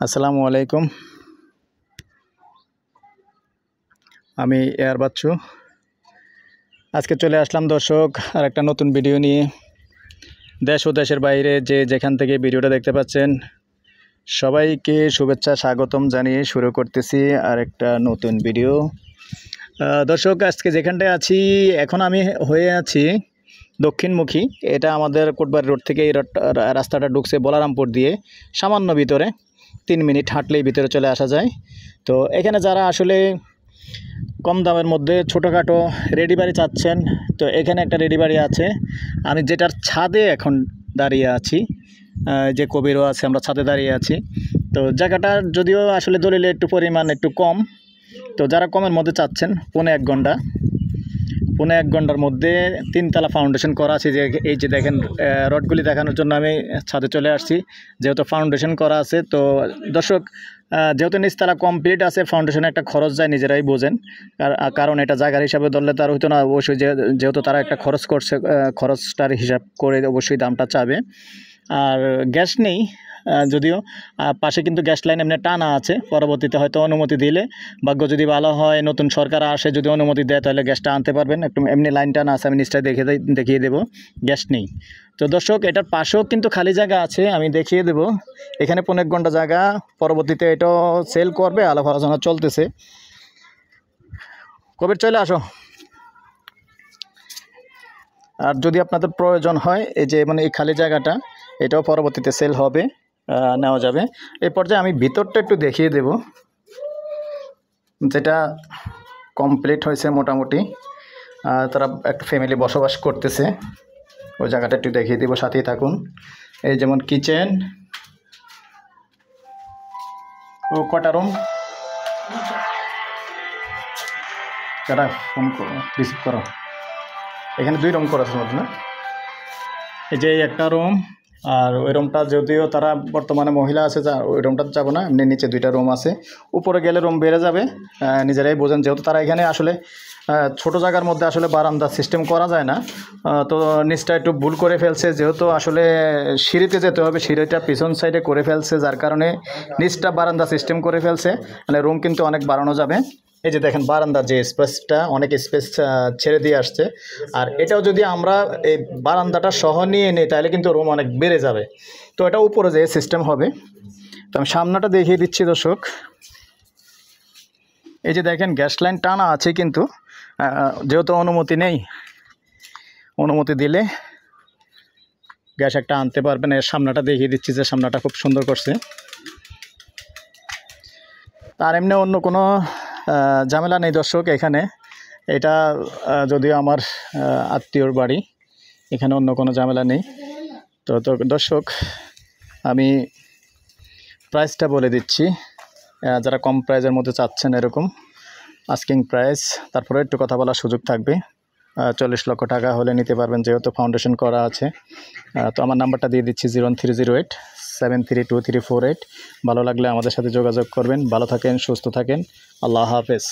আসসালামু আলাইকুম। আমি এয়ার বাচ্চু। আজকে চলে আসলাম দর্শক আর একটা নতুন ভিডিও নিয়ে। দেশ ও দেশের বাইরে যে যেখান থেকে ভিডিওটা দেখতে পাচ্ছেন সবাইকে শুভেচ্ছা স্বাগতম জানিয়ে শুরু করতেছি আর একটা নতুন ভিডিও। দর্শক আজকে যেখানটায় আছি এখন আমি হয়ে আছি দক্ষিণমুখী। এটা আমাদের কোটবাড়ি রোড থেকে এই রাস্তাটা ঢুকছে বলারামপুর দিয়ে, সামান্য ভিতরে 3 মিনিট হাঁটলেই ভিতরে চলে আসা যায়। তো এখানে যারা আসলে কম দামের মধ্যে ছোটোখাটো রেডি বাড়ি চাচ্ছেন, তো এখানে একটা রেডি বাড়ি আছে। আমি যেটার ছাদে এখন দাঁড়িয়ে আছি, যে কবিরও আছে, আমরা ছাদে দাঁড়িয়ে আছি। তো জায়গাটা যদিও আসলে দলিলে একটু পরিমাণ একটু কম, তো যারা কমের মধ্যে চাচ্ছেন পৌনে 1 ঘন্টার মধ্যে 3 তলা ফাউন্ডেশন করা আছে। যে এই যে দেখেন রডগুলি দেখানোর জন্য আমি ছাদে চলে আসছি, যেহেতু ফাউন্ডেশন করা আছে। তো দর্শক যেহেতু নিচতলা কমপ্লিট আছে, ফাউন্ডেশনে একটা খরচ যায়, নিজেরাই বোঝেন। কারণ এটা জায়গার হিসাবে ধরলে তার হইতো না, অবশ্যই যেহেতু তারা একটা খরচ করছে, খরচটার হিসাব করে অবশ্যই দামটা চাবে। আর গ্যাস নেই যদিও, পাশে কিন্তু গ্যাস লাইন এমনি টানা আছে। পরবর্তীতে হয়তো অনুমতি দিলে, ভাগ্য যদি ভালো হয়, নতুন সরকার আসে যদি অনুমতি দেয়, তাহলে গ্যাসটা আনতে পারবেন। একটু এমনি লাইন টানা আছে, আমি নিচটায় দেখিয়ে দেবো। গ্যাস নেই। তো দর্শক এটার পাশেও কিন্তু খালি জায়গা আছে, আমি দেখিয়ে দেব। এখানে 1.5 ঘন্টা জায়গা, পরবর্তীতে এটাও সেল করবে, আলাপ আলোচনা চলতেছে। কবে চলে আসো। আর যদি আপনাদের প্রয়োজন হয়, এই যে মানে এই খালি জায়গাটা, এটাও পরবর্তীতে সেল হবে, নেওয়া যাবে। এই পর্যায়ে আমি ভিতরটা একটু দেখিয়ে দেব, যেটা কমপ্লিট হয়েছে মোটামুটি। তারা একটা ফ্যামিলি বসবাস করতেছে, ওই জায়গাটা একটু দেখিয়ে দেবো, সাথেই থাকুন। এই যেমন কিচেন, ও কটা রুম, যারা ফোন করো রিসিভ করো। এখানে 2 রুম করা আছে না, এই যে একটা রুম। আর ওই রুমটা যদিও তারা বর্তমানে মহিলা আছে, যা ওই রুমটা যাবো না, এমনি নিচে 2টা রুম আছে। উপরে গেলে রুম বেড়ে যাবে, নিজেরাই বোঝেন। যেহেতু তারা এখানে আসলে ছোট জায়গার মধ্যে আসলে বারান্দা সিস্টেম করা যায় না, তো নিচটা একটু ভুল করে ফেলছে। যেহেতু আসলে সিঁড়িতে যেতে হবে, সিঁড়িটা পিছন সাইডে করে ফেলছে, যার কারণে নিচটা বারান্দা সিস্টেম করে ফেলছে। মানে রুম কিন্তু অনেক বাড়ানো যাবে। এই যে দেখেন বারান্দার যে স্পেসটা, অনেক স্পেস ছেড়ে দিয়ে আসছে। আর এটাও যদি আমরা এই বারান্দাটা সহ নিয়ে নিই, তাহলে কিন্তু রুম অনেক বেড়ে যাবে। তো এটা উপরে যে সিস্টেম হবে। তো আমি সামনাটা দেখিয়ে দিচ্ছি দর্শক। এই যে দেখেন গ্যাস লাইন টানা আছে, কিন্তু যেহেতু অনুমতি নেই, অনুমতি দিলে গ্যাস একটা আনতে পারবেন। এর সামনাটা দেখিয়ে দিচ্ছি, যে সামনাটা খুব সুন্দর করছে। আর এমনি অন্য কোনো ঝামেলা নেই দর্শক এখানে। এটা যদিও আমার আত্মীয়র বাড়ি, এখানে অন্য কোনো ঝামেলা নেই। তো দর্শক আমি প্রাইসটা বলে দিচ্ছি, যারা কম প্রাইসের মধ্যে চাচ্ছেন এরকম আস্কিং প্রাইস, তারপরে একটু কথা বলার সুযোগ থাকবে। 40 লক্ষ টাকা হলে নিতে পারবেন, যেহেতু ফাউন্ডেশন করা আছে। তো আমার নাম্বারটা দিয়ে দিচ্ছি 01308 732348। ভালো লাগলে আমাদের সাথে যোগাযোগ করবেন। ভালো থাকেন, সুস্থ থাকেন। আল্লাহ হাফেজ।